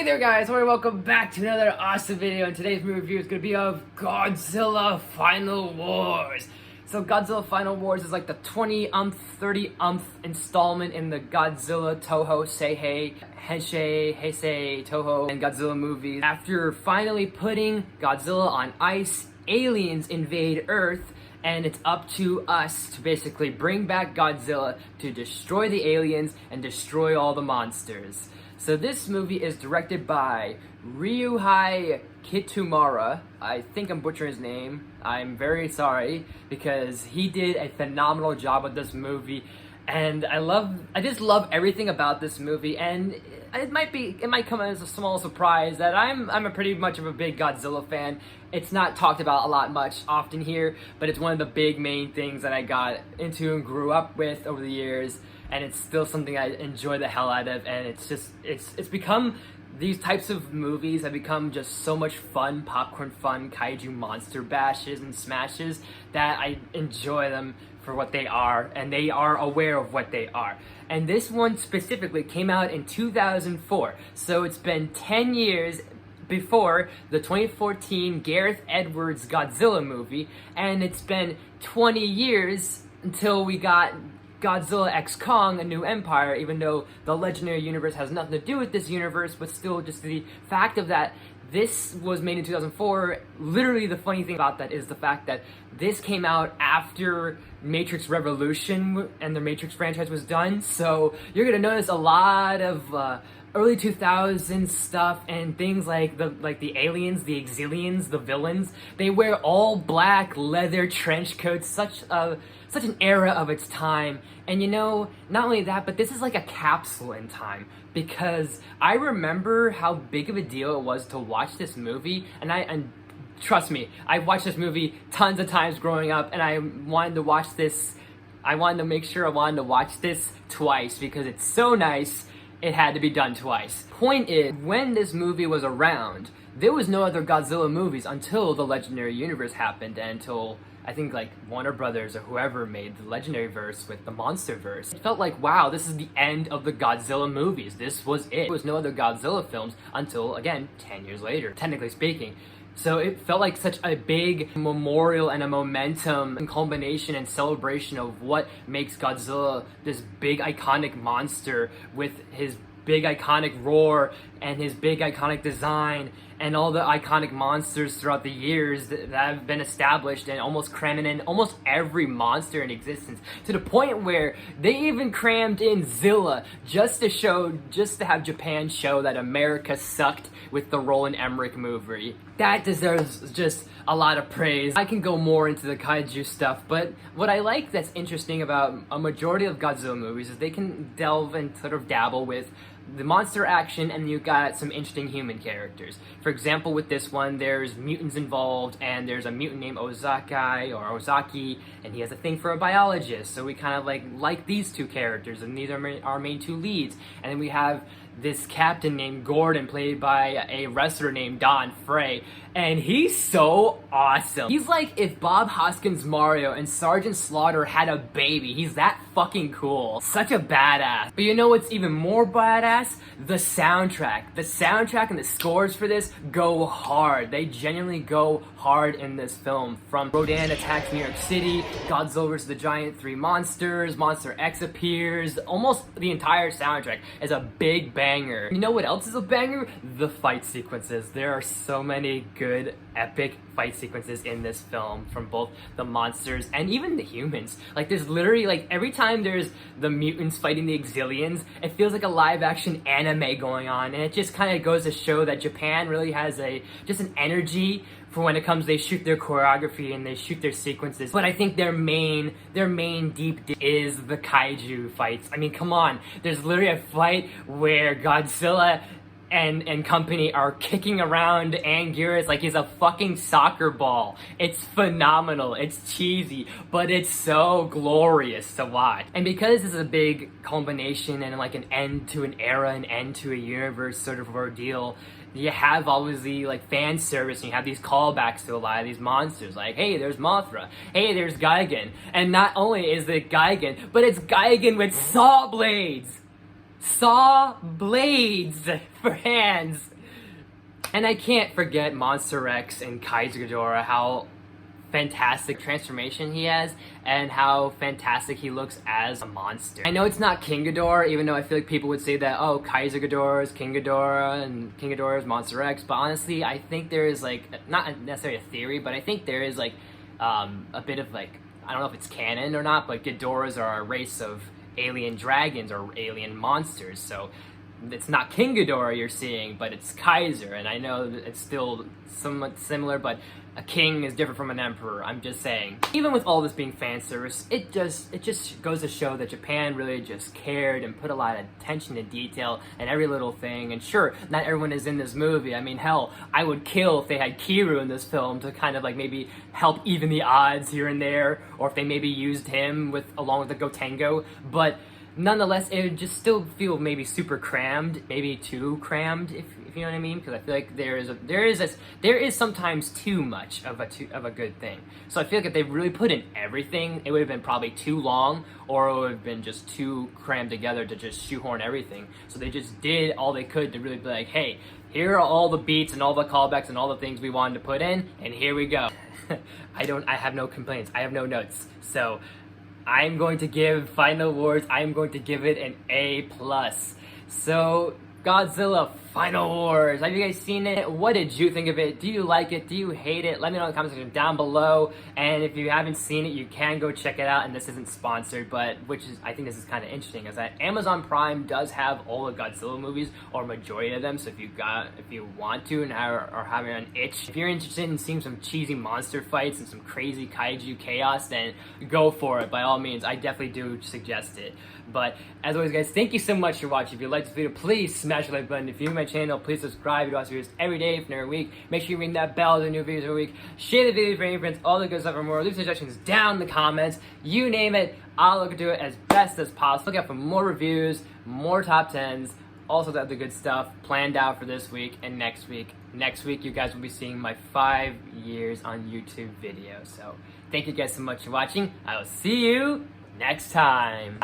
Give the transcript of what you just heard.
there guys, welcome back to another awesome video, and today's movie review is going to be of Godzilla Final Wars. So Godzilla Final Wars is like the 20th, 30th installment in the Godzilla Toho Seihei, Heisei, Heisei, Toho, and Godzilla movies. After finally putting Godzilla on ice, aliens invade Earth, and it's up to us to basically bring back Godzilla to destroy the aliens and destroy all the monsters. So this movie is directed by Ryuhei Kitamura. I think I'm butchering his name. I'm very sorry because he did a phenomenal job with this movie, and I just love everything about this movie. And it might come as a small surprise that I'm a pretty much of a big Godzilla fan. It's not talked about a lot much often here, but it's one of the big main things that I got into and grew up with over the years. And it's still something I enjoy the hell out of, and it's become, these types of movies have become just so much fun, popcorn fun, kaiju monster bashes and smashes, that I enjoy them for what they are, and they are aware of what they are. And this one specifically came out in 2004, so it's been 10 years before the 2014 Gareth Edwards Godzilla movie, and it's been 20 years until we got Godzilla x Kong, A New Empire, even though the Legendary Universe has nothing to do with this universe, but still just the fact of that this was made in 2004, literally the funny thing about that is the fact that this came out after Matrix Revolution and the Matrix franchise was done, so you're gonna notice a lot of early 2000s stuff and things like the aliens, the exilians, the villains. They wear all black leather trench coats, such an era of its time. And you know, not only that, but this is like a capsule in time, because I remember how big of a deal it was to watch this movie, and trust me, I've watched this movie tons of times growing up, and I wanted to watch this. I wanted to make sure I wanted to watch this twice because it's so nice. It had to be done twice. Point is, when this movie was around, there was no other Godzilla movies until the Legendary Universe happened, and until I think like Warner Brothers or whoever made the Legendary Verse with the MonsterVerse. It felt like, wow, this is the end of the Godzilla movies. This was it. There was no other Godzilla films until, again, 10 years later, technically speaking. So it felt like such a big memorial and a momentum and culmination and celebration of what makes Godzilla this big iconic monster with his big iconic roar and his big iconic design and all the iconic monsters throughout the years that have been established, and almost cramming in almost every monster in existence, to the point where they even crammed in Zilla just to have Japan show that America sucked with the Roland Emmerich movie. That deserves just a lot of praise. I can go more into the kaiju stuff, but what I like that's interesting about a majority of Godzilla movies is they can delve and sort of dabble with the monster action, and you got some interesting human characters. For example, with this one, there's mutants involved, and there's a mutant named Ozaki, and he has a thing for a biologist, so we kind of like these two characters, and these are our main two leads. And then we have this captain named Gordon, played by a wrestler named Don Frey, and he's so awesome. He's like if Bob Hoskins Mario and Sergeant Slaughter had a baby. He's that fucking cool. Such a badass. But you know what's even more badass? The soundtrack. The soundtrack and the scores for this go hard. They genuinely go hard in this film. From Rodan attacks New York City, Godzilla vs. the Giant 3 Monsters, MonsterX appears, almost the entire soundtrack is a big banger. You know what else is a banger? The fight sequences. There are so many good, epic fight sequences in this film from both the monsters and even the humans. Like, there's literally, like, every time there's the mutants fighting the exilians, it feels like a live-action anime going on, and it just kind of goes to show that Japan really has just an energy for when it comes, they shoot their choreography and they shoot their sequences. But I think their main deep is the kaiju fights. I mean, come on, there's literally a fight where Godzilla and company are kicking around Anguirus like he's a fucking soccer ball. It's phenomenal, it's cheesy, but it's so glorious to watch. And because this is a big culmination and like an end to an era, an end to a universe sort of ordeal, you have obviously like fan service, and you have these callbacks to a lot of these monsters, like, hey, there's Mothra, hey, there's Gigan, and not only is it Gigan, but it's Gigan with saw blades! Saw blades for hands! And I can't forget MonsterX and Kaiser Ghidorah, how fantastic transformation he has and how fantastic he looks as a monster. I know it's not King Ghidorah, even though I feel like people would say that, oh, Kaiser Ghidorah is King Ghidorah and King Ghidorah is MonsterX, but honestly, I think there is like, not necessarily a theory, but I think there is like a bit of like, I don't know if it's canon or not, but Ghidorahs are a race of alien dragons or alien monsters, so it's not King Ghidorah you're seeing, but it's Kaiser, and I know that it's still somewhat similar, but a king is different from an emperor. I'm just saying. Even with all this being fan service, it just goes to show that Japan really just cared and put a lot of attention to detail and every little thing. And sure, not everyone is in this movie. I mean, hell, I would kill if they had Kiru in this film to kind of like maybe help even the odds here and there, or if they maybe used him along with the Gotengo, but nonetheless, it would just still feel maybe super crammed, maybe too crammed, if you know what I mean. Because I feel like there is sometimes too much of a good thing. So I feel like if they really put in everything, it would have been probably too long, or it would have been just too crammed together to just shoehorn everything. So they just did all they could to really be like, hey, here are all the beats and all the callbacks and all the things we wanted to put in, and here we go. I have no complaints. I have no notes. So I'm going to give Final Wars, I'm going to give it an A+. So, Godzilla Final Wars. Have you guys seen it? What did you think of it? Do you like it? Do you hate it? Let me know in the comment section down below. And if you haven't seen it, you can go check it out. And this isn't sponsored, but I think this is kind of interesting, is that Amazon Prime does have all the Godzilla movies, or majority of them. So if you want to and are having an itch, if you're interested in seeing some cheesy monster fights and some crazy kaiju chaos, then go for it. By all means, I definitely do suggest it. But as always, guys, thank you so much for watching. If you liked this video, please smash the like button. If you're new to my channel, please subscribe. You watch videos every day for every week. Make sure you ring that bell to new videos every week. Share the video for any friends, all the good stuff and more. Leave suggestions down in the comments. You name it, I'll look into it as best as possible. Look out for more reviews, more top 10s, also the other good stuff planned out for this week and next week. Next week, you guys will be seeing my 5 years on YouTube video. So thank you guys so much for watching. I will see you next time.